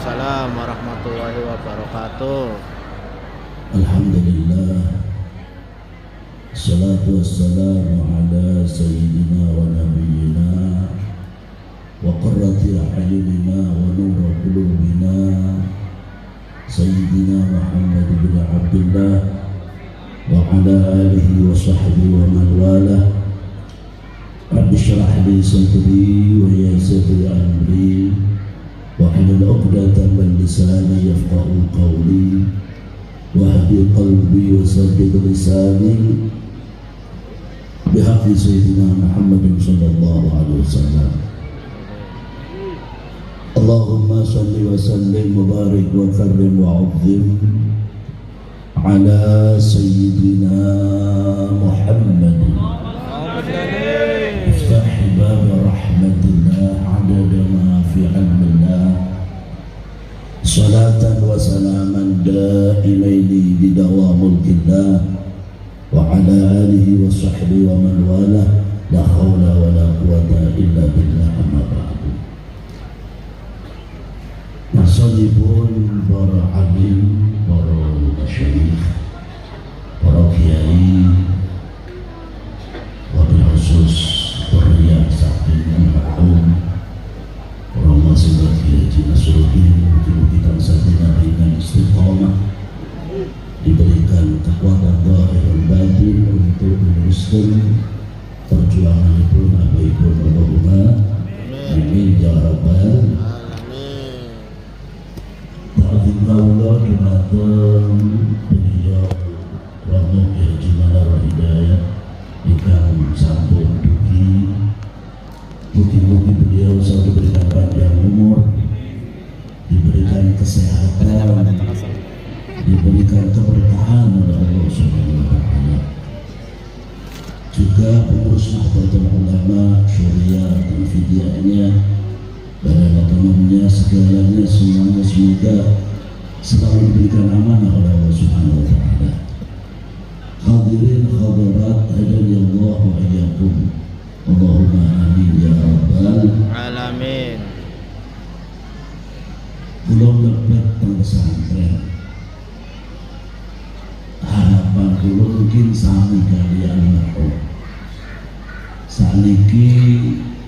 Waalaikumsalam warahmatullahi wabarakatuh. Alhamdulillah, salatu wassalamu ala sayyidina wa nabiyyina wa qurrati a'yunina wa nura qulubina sayyidina Muhammad bin Abdullah wa ala alihi wa sahbihi wa man walah. Rabbi shrah li sadri wa yassir li amri wahlul 'uqdatam min lisani yafqahu qawli wahdi qalbi wa saddid lisani bihaqqi sayyidina Muhammadin sallallahu alaihi wasallam. Allahumma salli wa sallim wa barik wa karrim wa 'azzim ala sayyidina Muhammadin iftah bab rahmatillah adada ma fi 'ilmillah salatan wa salaman daimaini bidawam mulkillah wa ala alihi wa sahbihi wa man walah la hawla wa la quwata illa billah amma ba'du. Masalibun para alim, para masyayikh, para kiai, wabil khusus Qurriyah Sa'din Al-Mahum, para mahasiswa Haji Nasruddin, kita saatnya dengan istiqamah diberikan kekuatan zahir dan batin untuk meneruskan perjuangan itu abaipun Allahumma amin ya rabbal alamin. Ta'zim Allah dumateng beliau Romo Haji Malar Hidayat ingkang sampun dugi. Mugi-mugi beliau selalu diberikan panjang umur, diberikan kesehatan, diberikan keberkahan oleh Allah Subhanahu wa taala. Juga pengurus Nahdlatul Ulama, Syuriah dan Fidyahnya, badan otonomnya, segalanya semuanya semoga selalu diberikan amanah oleh Allah Subhanahu wa taala. Hadirin hadirat hadani Allah wa iyyakum. Allahumma amin ya rabbal Alamin. Belum lebet pesantren. Harapan kula mungkin sami kalian mahrum. Saniki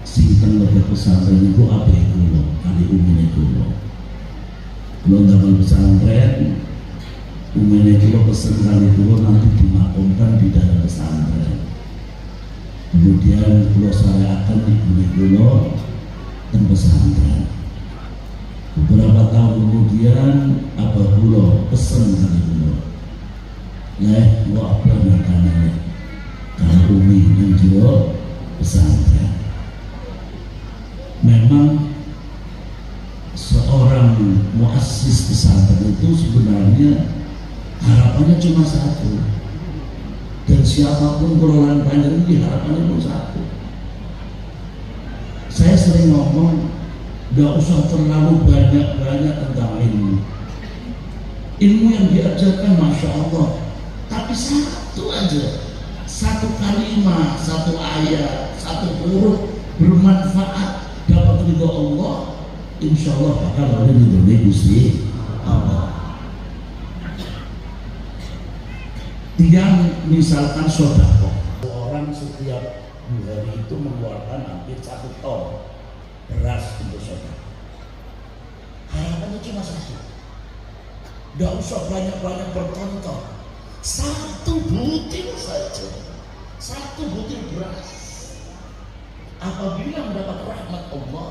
sinten lebet pesantren niku abeh kula, kali umine kula. Kula damel pesantren, umine kula pesen kali kula nanti dimakamkan di dalam pesantren. Kemudian kula syariatkan ibune kula dan pesantren. Beberapa tahun kemudian abah kula pesen kali kula, mau apa makanannya? Kalau umi menjual pesantren. Memang seorang muassis pesantren itu sebenarnya harapannya cuma satu. Dan siapapun pengelolaan panjang ini harapannya pun satu. Saya sering ngomong, gak usah terlalu banyak-banyak tentang ilmu. Ilmu yang diajarkan Masya Allah, tapi satu aja, satu kalimat, satu ayat, satu huruf bermanfaat, dapat ridho Allah, insya Allah bakal ada ridho Gusti Allah. Yang misalkan sodako, orang setiap hari itu mengeluarkan hampir 1 ton beras untuk sodako. Harapannya cuma satu, gak usah banyak-banyak bertonton, satu butir saja, satu butir beras. Apabila mendapat rahmat Allah,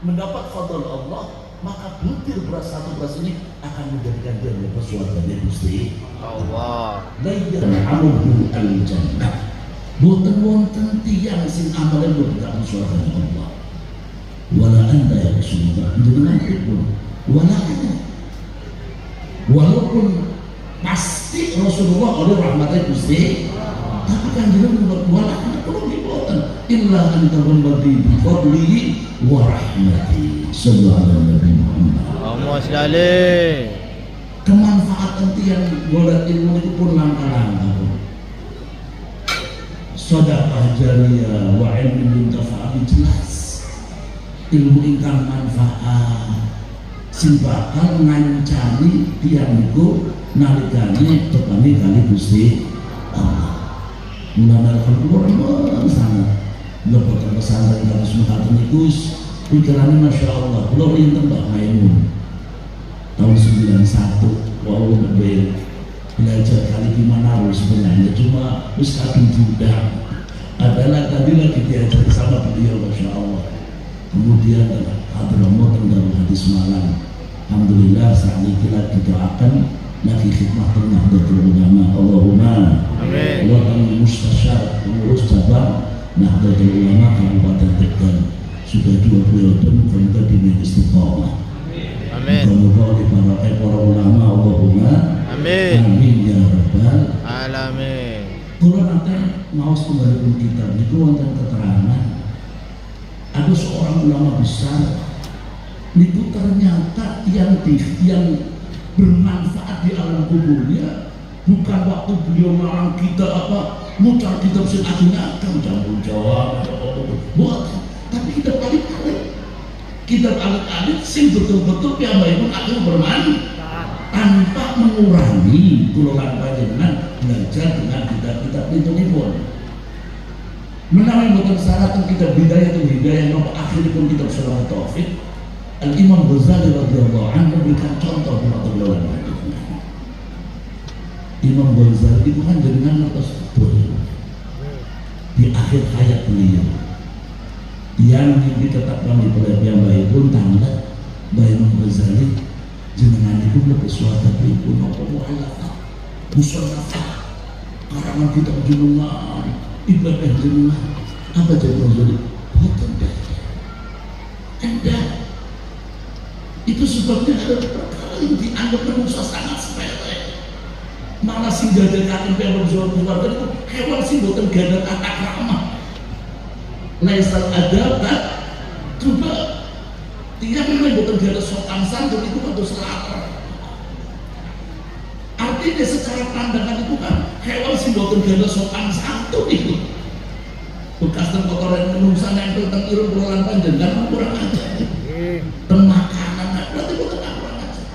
mendapat fadl Allah, maka butir beras, satu beras ini akan menjadikan dia mendapat surganya Gusti Allah. Layyan amuhu al-jannah. Boten wonten tiyang sing amale boten surganya Allah. Wala anda ya Rasulullah, jenengan pun wala anda. Walaupun pasti Rasulullah oleh rahmatnya Gusti, tapi kan jenengan wala anda perlu diboten illa anta walladhi bi fadlihi wa rahmati. Sallallahu alaihi Muhammad. Kemanfaatan yang golek ilmu itu pun langkah-langkah. Sedekah jariyah wa ilmu yuntafa'u jelas. Ilmu ingkang manfaat sing bakal ngancani tiyang niku nalikane tepane kali Gusti Allah. Mulane alhamdulillah sangat lembaga pesantren harus mengatakan niku pikirannya Masya Allah. Kula rinten Mbak Maimun tahun 91 wau belajar kali gimana sebenarnya cuma wis kadung diundang adalah tadi lagi diajar sama beliau Masya Allah. Kemudian Hadramaut tentang hadis malam. Alhamdulillah saat ini kita doakan lagi khidmat Nahdlatul Ulama. Allahumma amin. Allah kami mustasyar pengurus cabang Nahdlatul Ulama Kabupaten Tegal sudah 2 periode muka-muka di istiqomah. Amin. Muka-muka oleh para ulama. Allahumma amin. Amin ya rabbal alamin. Kalau nanti mau kembali kita itu wonten keterangan ada seorang ulama besar itu ternyata yang bermanfaat di alam kuburnya bukan waktu beliau melarang kita mutar kitab sing akhirnya akan campur jawab buat, tapi kita balik sing betul-betul piyambakipun akhirnya bermanfaat tanpa mengurangi kululan panjenengan belajar dengan kitab-kitab itu pun menawi boten syarat kita hidayah nopo akhiripun kitab Syarat Taufik Al-Imam Ghazali radhiyallahu anhu memberikan contoh di beliau. Imam Ghazali itu kan jenengan ngertos betul di akhir hayat beliau yang ditetapkan di pelayan pun tanda bahwa Imam Ghazali jenengan itu lebih suatu ibu nopo mu'alafah musannafah karangan kitab jenengan ibadah jenengan apa jadi Ghazali boten Anda itu sebabnya ada perkara yang dianggap manusia sangat sepele malah sing gadekaken piyambak keluarga itu hewan sing boten gadah tata krama laisal adabat coba tiap memang boten gadah sopan santun itu kan dosa lapar artinya secara pandangan itu kan hewan sing boten gadah sopan santun itu bekas dan kotoran manusia nempel teng irung kululan panjenengan kurang ajar makanan berarti boten kurang ajar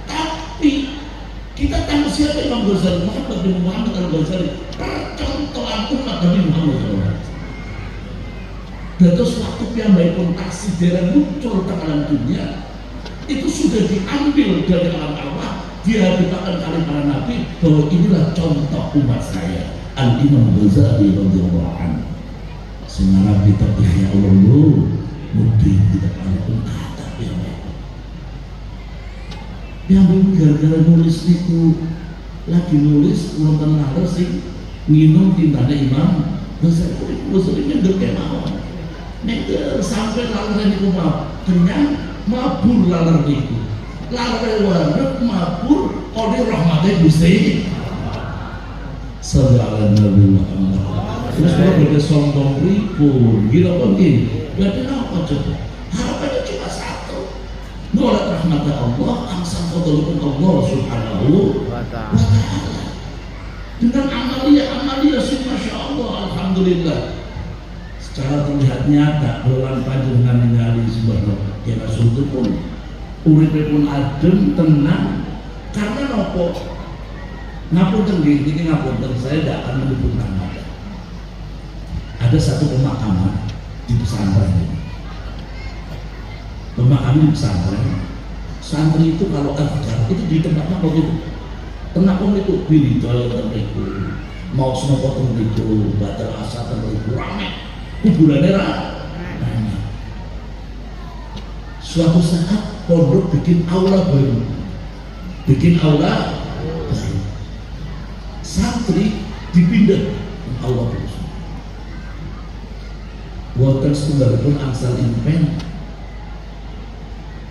tapi kita tahu siapa Imam Ghazali Muhammad bin Muhammad al-Ghazali percontohan umat Nabi Muhammad SAW. Dan terus waktu piyambakipun taksih dereng muncul di alam dunia itu sudah diambil dari alam Allah dihabiskan kali para nabi bahwa inilah contoh umat saya Al-Imam Ghazali radhiyallahu anhu senara kita Ihya Ulumuddin mungkin tidak pun kata yang gara-gara nulis itu lagi nulis nonton lalu sih minum tintanya Imam Ghazali ngendel mawon nek sampai lalu niku kenyang mabur laler niku laler warep mabur oleh rahmate Gusti sallallahu alaihi Muhammad. Terus kalau beda sombong ribut gila apa gini berarti apa coba harapannya cuma satu nolak rahmat Allah angsa fadlun Allah subhanahu wa ta'ala dengan amalia sih Masya Allah alhamdulillah secara terlihat nyata bulan panjenengan ningali sebuah kira suntuk pun uripnya pun adem tenang karena nopo ngapunten ini ngapunten saya tidak akan menyebut nama ada satu pemakaman di pesantren ini pemakaman di pesantren santri itu kalau azkar itu di tempatnya begitu tenang pun itu pilih doa itu mau senopo itu batal asa itu ramai kuburannya ramai suatu saat pondok bikin aula baru santri dipindah aula baru wonten setunggalipun angsal impen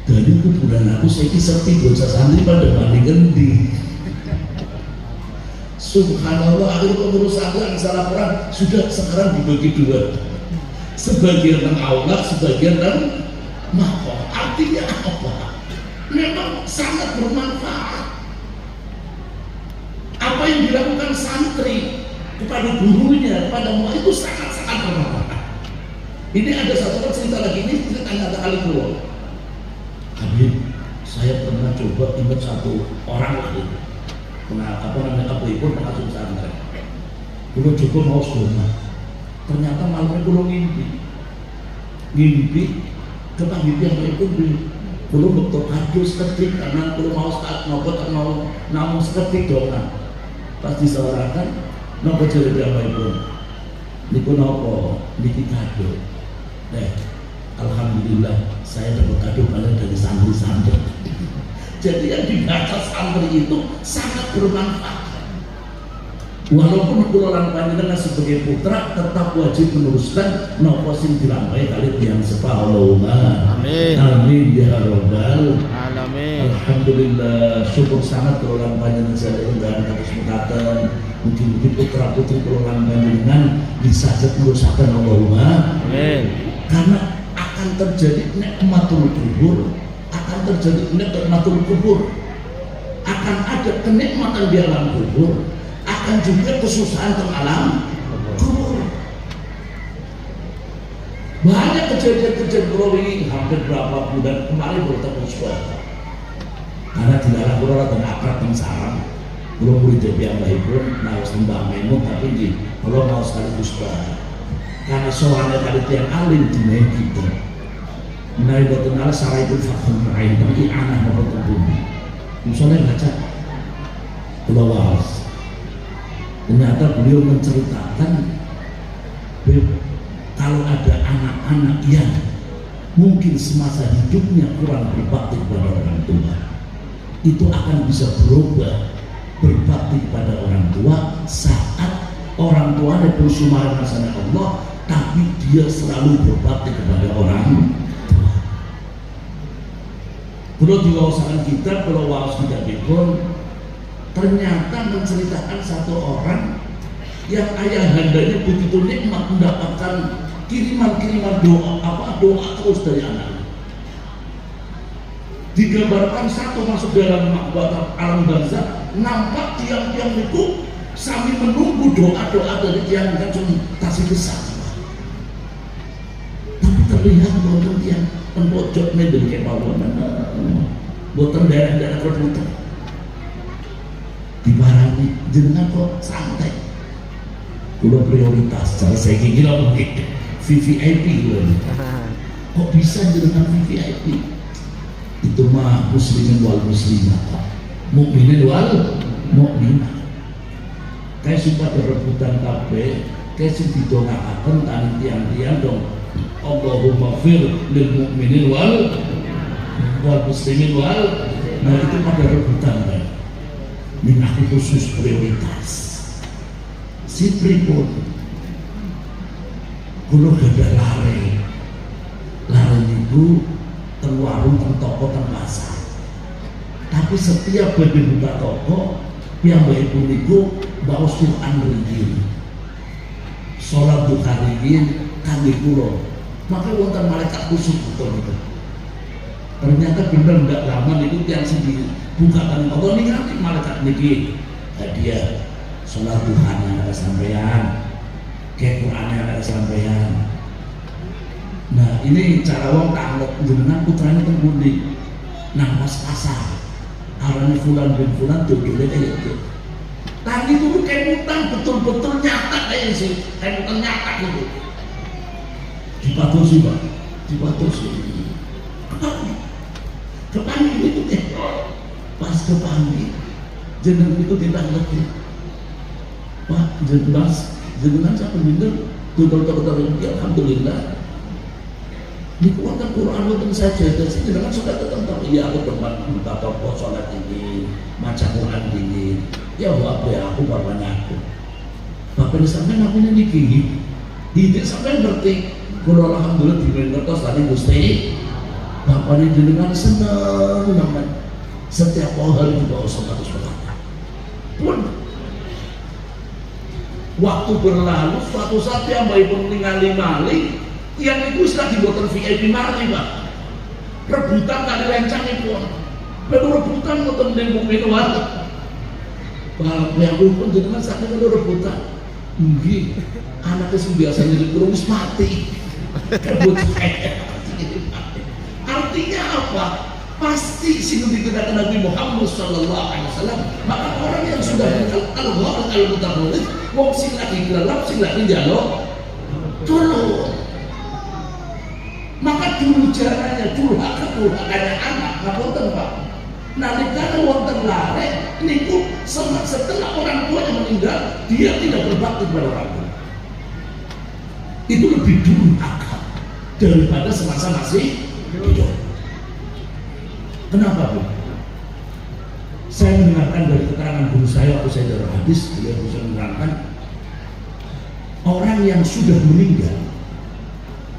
dari kuburan aku saiki sepi bocah santri pada banding di subhanallah akhirnya pengurus santri angsal laporan sudah sekarang dibagi dua sebagian teng aula sebagian teng makom artinya apa? Memang sangat bermanfaat apa yang dilakukan santri kepada gurunya kepada murid itu sangat-sangat bermanfaat. Ini ada satu orang cerita lagi ini ceritanya ada kali keluar Habib Saya pernah coba ingat satu orang lagi, apa itu pengasuh pesantren. Kulo coba mau sedona, ternyata malamnya kulo ngimpi ketanggi yang itu di kulo betul kado seketik karena kulo mau saat nopo mau namun seketik dong. Pas disawarkan nopo jadi apa itu? Niku nopo niki kado. Alhamdulillah saya dapat kado banyak dari santri-santri. Jadi yang dibaca santri itu sangat bermanfaat. Walaupun kula lan panjenengan sebagai putra tetap wajib meneruskan nopo sing dilampahi kali tiyang sepah. Allahumma Amin. Amin ya rabbal Alamin. Alhamdulillah, syukur sangat kula lan panjenengan sadaya dan kados mekaten. Mungkin putra putri kula lan panjenengan bisa menerusaken. Allahumma Amin. Karena akan terjadi nikmatul kubur, akan terjadi nikmatul kubur, akan ada kenikmatan di alam kubur, akan juga kesusahan di alam kubur. Banyak kejadian-kejadian kalau ini hampir berapa bulan kemarin bertemu sekolah. Karena di dalam kurang dan akrab yang sarang, belum murid yang baik pun, nah sembah menu tapi di kalau mau sekaligus sekolah. Karena soalnya kali tiang alim di media kita, menarik buatan ala sarai itu fakir meraih bagi anak memotong bumi. Misalnya baca Pulau Waras, ternyata beliau menceritakan kalau ada anak-anak yang mungkin semasa hidupnya kurang berbakti kepada orang tua, itu akan bisa berubah berbakti kepada orang tua saat orang tua ada bersumaran nasana Allah, tapi dia selalu berbakti kepada orang tua. Kalau di wawasan kita, kalau wawas kita pun ternyata menceritakan satu orang yang ayahandanya begitu nikmat mendapatkan kiriman-kiriman doa terus dari anaknya. Digambarkan satu masuk dalam alam barzah, nampak tiang-tiang itu sambil menunggu doa-doa dari tiang kan cuma tasik besar. Tapi terlihat bahwa tiang pembocok medel kayak bawah boten daerah-daerah perbutan dibarani jenengan kok santai. Kulo prioritas cara saya gila begitu VVIP kok bisa jenengan VVIP? Itu mah muslimin wal muslimat, mukminin wal mukminat. Kayak suka berebutan kabeh, kayak sing didongakaken tani tiang-tiang dong. Allahumma fir lil mukminin wal muslimin wal. Nah itu pada rebutan kan. Ini aku khusus prioritas. Si pripun kulo gada lare itu teng warung, teng toko, teng pasar. Tapi setiap badhe buka toko, piyambakipun niku baos Quran ringin, sholat duha ringin kangge kula. Maka wonten malaikat khusus betul itu. Ternyata bener ndak lama niku tiyang sendiri bukakan Allah ningali malaikat niki hadiah sholat duhanya ada sampean, kayak Qurannya ada sampean. Nah ini cara wong tanggap jenengan putranya teng pundi nang pasar arane fulan bin fulan tuh kayak gitu. Tadi itu kayak utang betul-betul nyata kayak sih, kayak utang nyata gitu. Dipatusi Pak, dipatusi. Kepanggil itu teh, pas kepanggil, jenengan itu tidak ngerti. Pak, jenengan saya bener, tutur-tutur alhamdulillah. Di kuatan Quran itu saya cerita sih, jenengan sudah tetap iya aku berbuat buka toko sholat ini, maca Quran ini. Ya apa ya aku bapaknya aku. Bapak ini sampai namanya niki, hidup sampai ngerti. Kalau alhamdulillah di ngertos tadi Gusti. Bapak ini jenengan senang banget. Setiap hari juga sholat pun. Waktu berlalu, suatu saat yang baik pun ningali maling, yang itu sudah dibuatkan VIP maling Pak. Rebutan kali lencang itu, lalu rebutan untuk menembuk minuman. Bapak yang pun jenengan sakit itu rebutan. Mungkin anaknya biasanya di kurung mati. Artinya apa? pasti sing dikatakan Nabi Muhammad sallallahu alaihi wasallam. Maka orang yang sudah al-gharat al-mutaghallid wong sing lagi gelap sing lagi dialog tolong. Maka dulu caranya durhaka-durhakanya anak ngapunten Pak. Nalikane wonten lare niku setelah orang tuanya meninggal dia tidak berbakti kepada orang tua. Itu lebih durhaka daripada semasa masih hidup. Kenapa Bu? Saya mendengarkan dari keterangan guru saya waktu saya dalam hadis, beliau bisa menerangkan orang yang sudah meninggal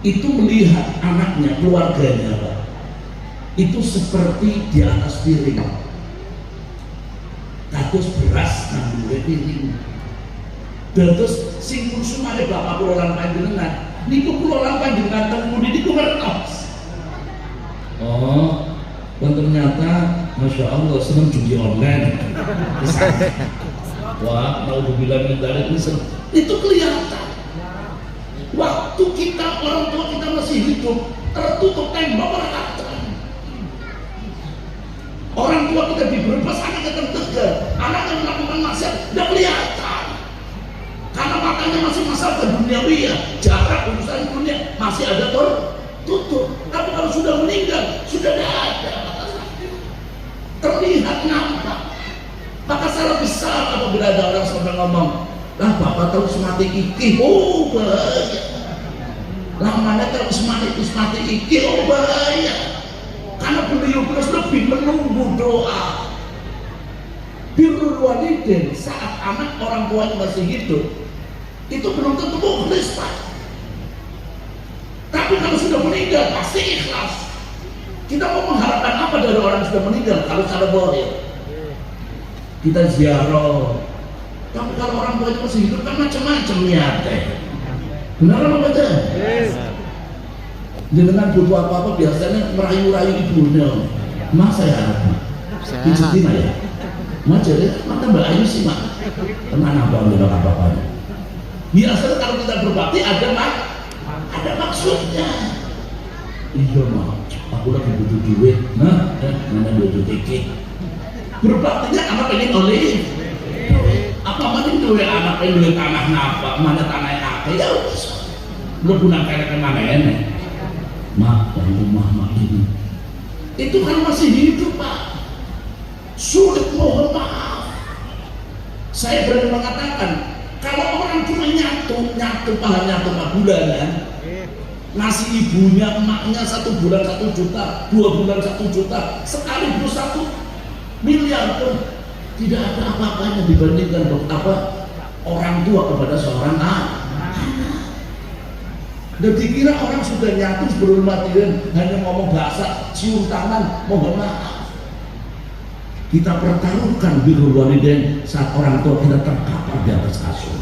itu melihat anaknya, keluarganya Pak, itu seperti di atas piring kados beras nang dhuwur piring. Terus sing kusumane bapak kula lan panjenengan niku kula lan panjenengan teng pundi niku ngertos. Oh, dan ternyata Masya Allah senang judi online. Wah, mau dibilang mendadak itu kelihatan. Waktu kita orang tua kita masih hidup tertutup tembok rata. Orang tua kita diberbas, anaknya tertegar, anaknya melakukan maksiat, tidak kelihatan. Karena matanya masih masalah ke duniawi ya, jarak urusan dunia masih ada tertutup. Tapi kalau sudah meninggal, sudah tidak ada batasannya. Terlihat nampak. Maka salah besar apabila ada orang sampai ngomong, lah bapak tahu semati iki, oh bahaya. Lamanya tahu semati iki, oh bahaya. Karena beliau lebih menunggu doa. Birrul walidain saat anak orang tuanya masih hidup itu belum tentu mukhlis Pak. Tapi kalau sudah meninggal pasti ikhlas. Kita mau mengharapkan apa dari orang yang sudah meninggal kalau secara zahir? Kita ziarah. Tapi kalau orang tuanya masih hidup kan macam-macam niatnya. Benar apa betul? Dengan butuh apa-apa biasanya merayu-rayu ibunya. Mak saya harap pijetin ya. Mak jadi mata Mbak Ayu sih Mak. Tenang abang bilang apa-apa. Biasanya kalau kita berbakti ada maksudnya. Iya Mak, aku lagi butuh duit. Nah, mana butuh tiket. Berbaktinya anak pengen oleh. Apa mungkin duit anak pengen duit tanah napa? Mana tanahnya apa? Ya udah. Lu guna kayak kemana ini? Mak, rumah mak ini itu kan masih hidup Pak, sulit mohon maaf. Saya berani mengatakan kalau orang cuma nyatu pahala nyatu 4 bulanan ngasih ibunya emaknya 1 bulan 1 juta, 2 bulan 1 juta, sekaligus 1 miliar pun tidak ada apa-apanya dibandingkan orang tua kepada seorang anak. Dan dikira orang sudah nyatu sebelum matian hanya ngomong bahasa cium tangan, mohon maaf. Kita pertaruhkan birrul walidain saat orang tua kita terkapar di atas kasur.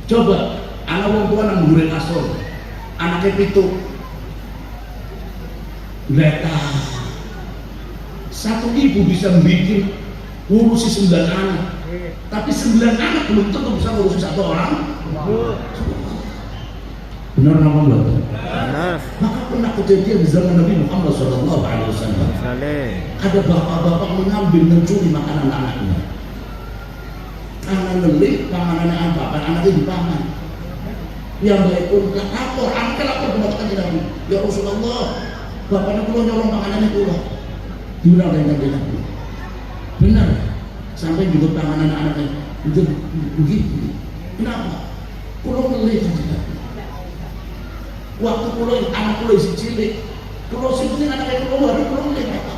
Coba anak orang tua nang dhuwur kasur, anaknya pitu letak. Satu ibu bisa bikin ngurusi 9 anak, tapi 9 anak belum tentu bisa ngurusi 1 orang. Benar nama Allah. Benar. Maka pernah kejadian di zaman Nabi Muhammad SAW. Ada bapak-bapak mengambil mencuri makanan anaknya. Karena nelik panganannya bapak, anaknya dipangan. Yang baik pun lapor, anaknya lapor kepada Nabi. Ya Rasulullah, bapaknya pulang nyolong makanannya pulang. Diulang dengan Nabi. Benar. Sampai juga panganan anaknya. Itu begitu. Kenapa? Pulang nelik kan. Waktu pulau anak pulau isi cilik, pulau sini anaknya keluar, pulau ini apa?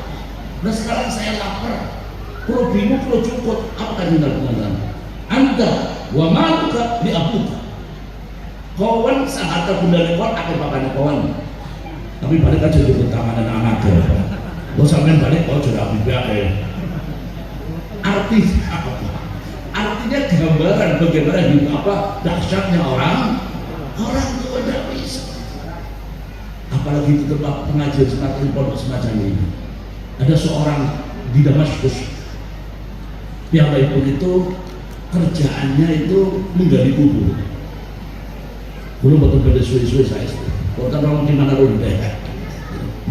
Nah sekarang saya lapar, pulau bingung, pulau cukup, apa kan tinggal pengalaman? Anda wa maluka di abuka. Kawan seharta bunda kawan, akan bapaknya kawan. Tapi balik aja di pertamanan anaknya. Lo sampai balik, kau sudah abibah ya. Artinya gambaran bagaimana hidup apa dahsyatnya orang tua tidak bisa. Apalagi di tempat pengajian semacam pondok semacam ini. Ada seorang di Damaskus yang baik pun itu kerjaannya itu menggali kubur. Belum betul-betul suwe-suwe saya. Kalau orang di mana lu deh,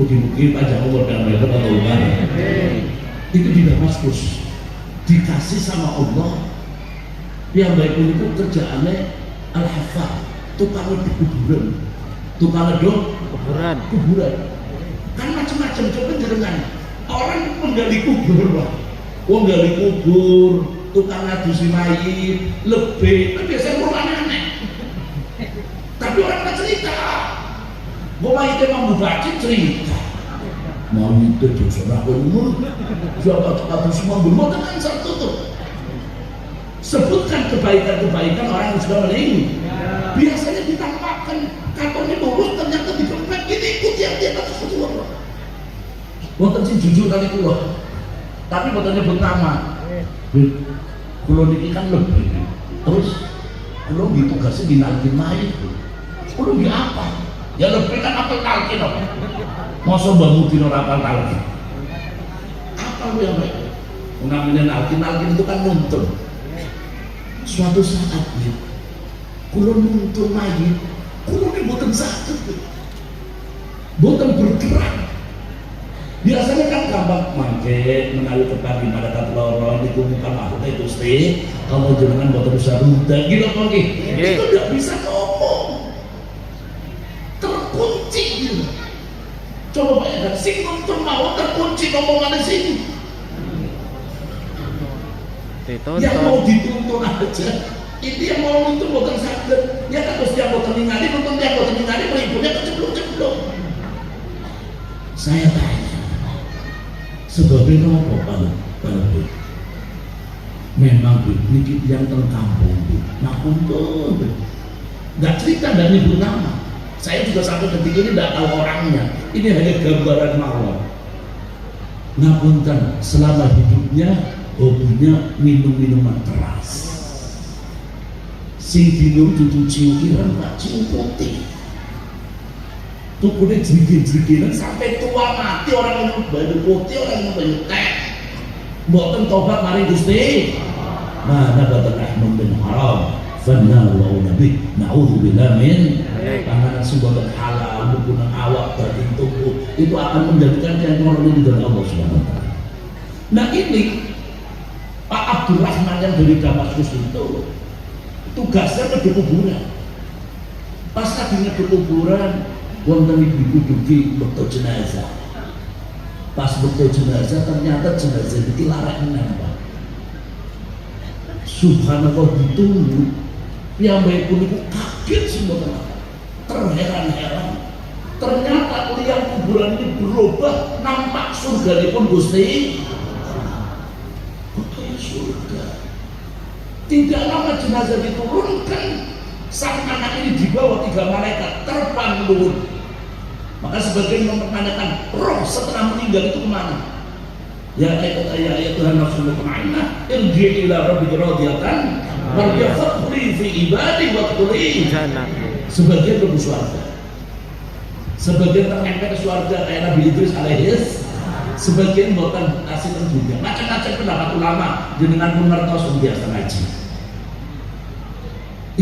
Mungkin-mungkin panjang umur dan mereka atau bukan. Itu di Damaskus dikasih sama Allah yang baik itu kerjaannya al-hafal, tukang di kuburan, tukang ngedok kuburan. Kan macam-macam coba jenengan orang menggali kubur, Pak. Wong gali kubur, tukang ngadusi mayit, lebih kan biasanya orang aneh-aneh. Tapi orang tak cerita. Gua mayitnya mampu baca cerita. Mayitnya terserah umur, siapa semua belum kan satu tuh. Sebutkan kebaikan-kebaikan orang yang sudah meninggal. Biasanya ditampakkan kantornya lurus, ternyata dikempet gini ikut yang dia tak sesuatu. Wonten sing jujur kali kula. Tapi boten nyebut nama. Kula niki kan lebih. Terus kula ditugasnya dinalkin mayit. Kula nggih apa? Ya lebih kan apel talkin kok. Masa Mbah Mudin ora apal talkin. Apa lu yang baik? Namanya nalkin itu kan nuntun. Suatu saat nih, kula nuntun mayit, kula ini boten saged. Boten bergerak. Biasanya kan gampang mangke menawi kepagi pada katloro dikumpulkan makhluknya Gusti kalau jenengan boten usah rute gitu apa nggih itu tidak bisa ngomong terkunci gitu. Coba bayangkan sing nuntun mau terkunci ngomongannya sini yang mau dituntun aja ini yang mau nuntun boten saged ya kan terus yang boten ningali nuntun yang boten ningali ibunya keceblok-ceblok. Saya tanya sebabnya apa Pak? Memang ini yang terkampung, nah untuk nggak cerita dan nyebut nama. Saya juga sampai detik ini tidak tahu orangnya. Ini hanya gambaran mawar. Ngapunten selama hidupnya hobinya minum minuman keras. Sing minum cucu ciukiran Pak cium putih. Tukunya jerigin-jeriginan sampai tua mati orang yang banyu putih, orang yang banyu teh. Mboten tobat mari Gusti. Mana boten ahmum bin haram. Fanna wa nabi na'udzubillah min panganan sumber halal menggunakan awak batin tubuh itu akan menjadikan yang normal di dalam Allah Subhanahu wa taala. Nah ini Pak Abdurrahman yang dari Damaskus itu tugasnya ke kuburan. Pas kabinet kuburan wonten ibu dugi bekto jenazah. Pas bekto jenazah ternyata jenazah itu larek menembak. Subhanallah ditunggu. Yang baik pun itu kaget semua terheran-heran. Ternyata liang kuburan ini berubah nampak surga pun Gusti. Katanya surga. Tidak lama jenazah diturunkan. Sang anak ini dibawa 3 malaikat terbang luhur. Maka sebagian mempertanyakan roh setelah meninggal itu kemana? Ya Tuhan nafsu mutmainnah irji ila rabbika radiyatan warjafaqli fi ibadi waqtuli. Sebagian ke surga, sebagian terangkat ke surga kayak Nabi Idris alaihis, sebagian buatan kasih juga. Macam-macam pendapat ulama dengan pun ngertos biasa ngaji.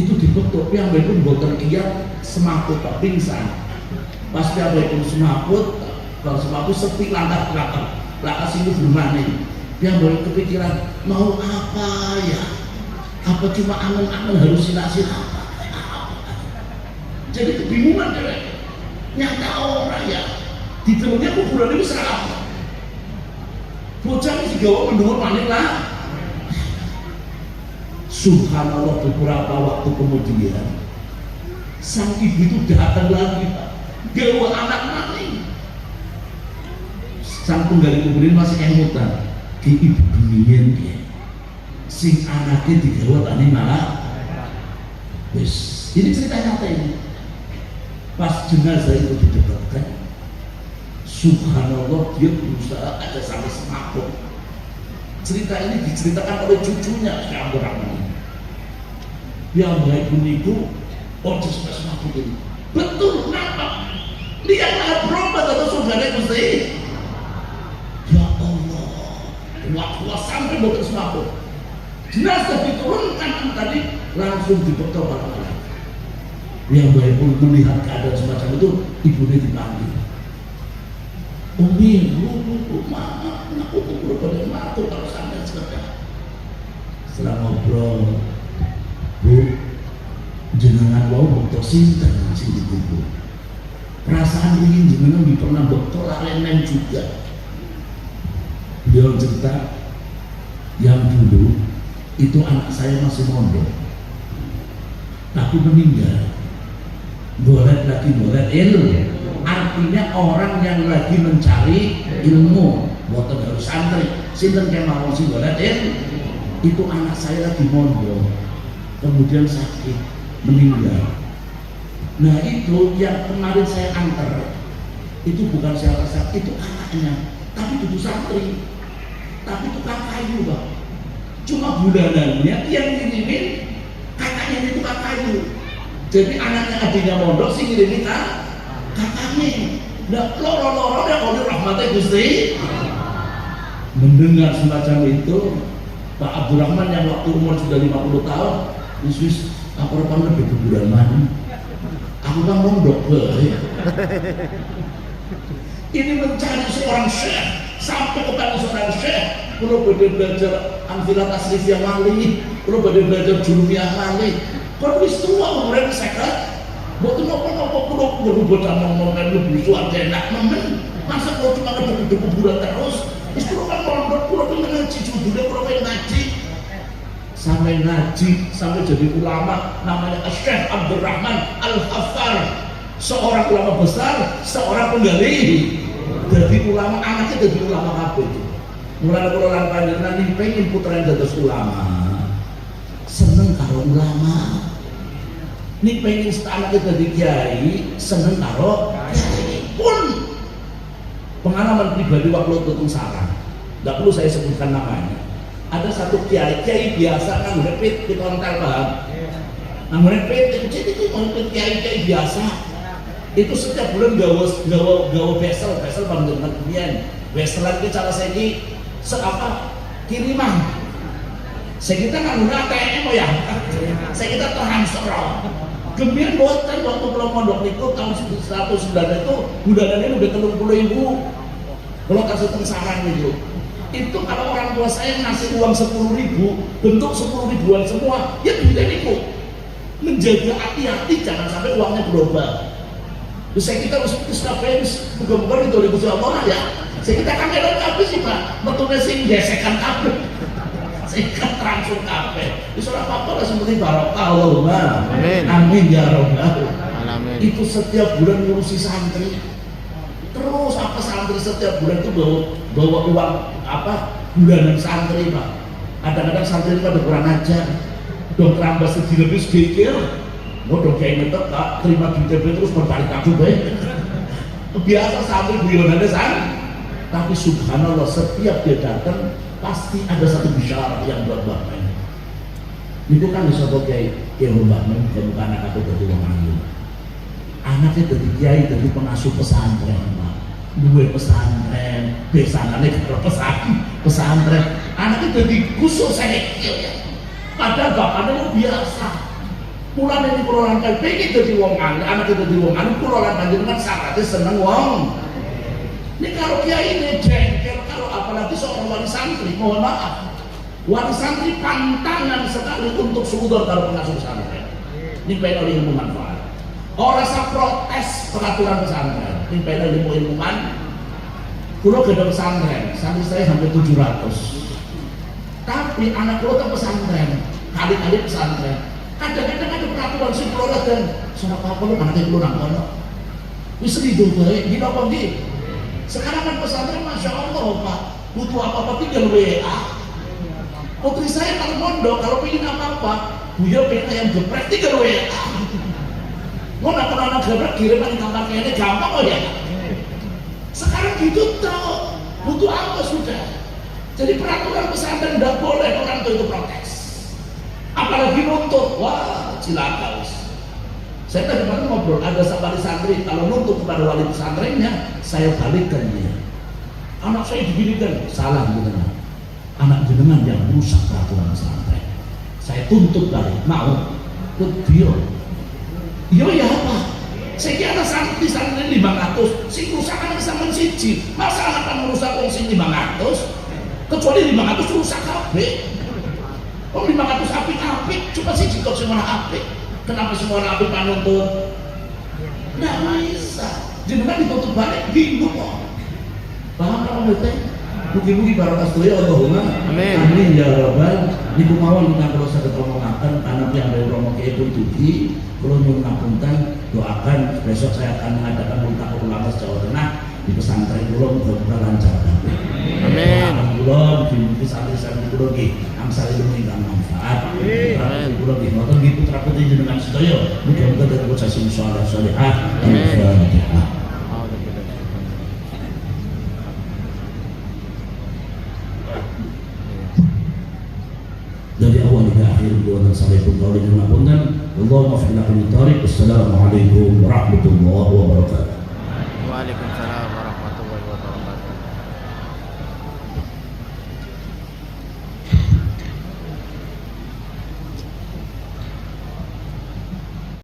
Itu dibetul yang pun boten kiat semaput tak pingsan pas yang pun semaput kalau semaput sepi langkah belakang sini bermana yang boleh kepikiran mau apa ya, apa cuma angan-angan halusinasi apa jadi kebingungan cewek nyata orang ya di temennya kuburan itu serap bocah si gawa mendengar panik lah. Subhanallah beberapa waktu kemudian sang ibu itu datang lagi Pak, gawa anak maling. Sang penggali kuburan masih emutan ke ibu dunia dia sing anaknya digawa tani malah wis ini cerita nyata ini. Pas jenazah itu didebatkan subhanallah dia berusaha ada sampai semaput. Cerita ini diceritakan oleh cucunya Syekh Abdurrahman. Yang baik penipu, ojo sudah semaput ini. Betul, kenapa? Lihatlah berobat atau saudaranya Gusti. Ya Allah, waktu sampai boten semaput. Jenazah diturunkan tadi langsung dibetul para malaikat. Yang baik pun melihat keadaan semacam itu, ibunya dipanggil. Umi, bu, maaf, aku kumpul pada matur kalau sampai sekarang. Setelah ngobrol, bu, jenengan wau butuh sinten sing dikumpul. Perasaan ingin jenengan pernah dokter lalenan juga. Beliau cerita, yang dulu itu anak saya masih mondok, tapi meninggal. Golet lagi golet ilmu. Artinya orang yang lagi mencari ilmu, boten harus santri. Sinten kemawon sing golet ilmu. Itu anak saya lagi mondok, kemudian sakit, meninggal. Nah itu yang kemarin saya antar, itu bukan saya rasa, itu anaknya, tapi itu santri, tapi tukang kayu bang. Cuma bulanannya yang ngirimin kakaknya ini tukang kayu. Jadi anaknya adiknya mondok sih ngirimin kakaknya. Nah loro-loro ya kalau rahmatnya Gusti. Mendengar semacam itu, Pak Abdurrahman yang waktu umur sudah 50 tahun, Yesus, aku repan lebih kuburan mana? Aku kan mondok ini mencari seorang syekh sampai kepada seorang syekh. Kalau belajar Amfilat Asrifiyah Mali, kalau belajar Jurumiyah Mali, kalau wis tua umurnya sekat, buat nopo-nopo kalau berubah ngomong lebih suat enak nemen. Masa kalau cuma ada kuburan terus, itu kan mondok, kalau pengen ngaji judulnya, kalau pengen ngaji sampai ngaji, sampai jadi ulama, namanya Syekh Abdurrahman Al-Haffar, seorang ulama besar, seorang penggali. Jadi ulama, anaknya jadi ulama kabeh itu. Mulai pulang panjenengan nih pengen putra yang dados ulama, seneng karo ulama. Nih pengen anaknya jadi kiai, seneng karo kiai. Pun pengalaman pribadi waktu tutung sarang, nggak perlu saya sebutkan namanya. Ada satu kiai biasa kan repit di kontel paham, namun repit jadi kiai biasa itu setiap bulan gawa besel panjenengan kemudian besel lagi cara saya ini seapa kiriman saya kita nggak guna ATM ya saya kita transfer kemudian boten waktu belum mondok itu tahun 1909 itu bulanannya udah 30.000 kalau kasih tengsaran gitu. Itu kalau orang tua saya ngasih uang 10.000 bentuk 10.000-an semua ya tidak itu menjaga hati-hati jangan sampai uangnya berubah. Terus saya kita harus bukan itu ribu Allah ya saya kita kamera kabeh sih pak metune sing gesekan kabeh sing transfer kabeh wis ora apa-apa lah seperti barokah Allahumma amin ya rabbal alamin. Itu setiap bulan ngurusi santri terus apa santri setiap bulan itu bawa uang apa bulanan santri pak. Kadang-kadang santri itu ada kurang ajar dong kerambas sedih sedikit mau dong kayak ngetek pak terima duit terus berbalik kabeh baik biasa santri buyonannya san. Tapi subhanallah setiap dia datang pasti ada satu bisyarah yang buat Mbak Men. Itu kan bisa pakai Mbak Men bukan anak atau dari orang lain. Anaknya dari kiai dari pengasuh pesantren Pak. Dua pesantren, besananya kalau pesantren. Anaknya dari khusus saya ya. Padahal bapaknya biasa. Mulai dari pulau kan pengen jadi wong anu, anaknya jadi wong anu pulau panjenengan syaratnya seneng wong. Ini kalau kiai ini jengkel, kalau apalagi seorang wali santri, mohon maaf, wali santri pantangan sekali untuk sudut kalau pengasuh pesantren. Ini pengen oleh ilmu manfaat. Orang rasa protes peraturan pesantren. Ini pengen oleh ilmu man. Kulo gede pesantren, santri saya hampir 700. Tapi anak kulo ke pesantren, kali-kali pesantren. Kadang-kadang ada peraturan si kulo dan soal apa lo anaknya kulo nangkon. Wis rido bae, gini apa gini? Sekarang kan pesantren masya Allah pak, butuh apa-apa tinggal WA. Putri saya kalau mondok, kalau pengen apa-apa, buya pengen yang geprek tinggal WA. Mau anak geprek kiriman gambar ini gampang kok ya. Sekarang gitu tau, butuh apa sudah. Jadi peraturan pesantren tidak boleh orang tua itu protes. Apalagi nuntut, wah cilaka wis. Saya tadi malam ngobrol, ada wali santri, kalau nuntut kepada wali pesantrennya, saya balikkan dia. Anak saya diginikan, salah jenengan. Anak jenengan yang merusak peraturan pesantren. Saya tuntut balik, mau? Dia. Iya ya apa? Saya kira santri 500, si kerusakan sama siji. Masa akan merusak wong sing 500? Kecuali 500 rusak kabeh. Oh 500 apik-apik, cuma siji kok semua apik. Kenapa semua apik panuntut? Nggak bisa. Jenengan ditutup balik bingung kok. Paham apa betul? Mugi-mugi barokah sedaya Allahumma Amin. amin ya rabbal. Niku mawon ingkang kula saged omongaken karena piyambake Romo Kiai pun tugi, kula nyuwun ngapunten, doakan besok saya akan mengadakan multaqah ulama Jawa Tengah di pesantren kula muga-muga lancar. Amin. Kula mugi-mugi santri-santri kula nggih angsal ilmu ingkang manfaat. Amin. Kula nggih ngoten nggih putra putri jenengan sedaya muga-muga dadi sing saleh salehah. Amin. Al-Fatihah. Dari awal hingga akhir doa dan salihun qauli dan ngapunten. Allahumma fil tariq. Assalamualaikum warahmatullahi wabarakatuh. Waalaikumsalam.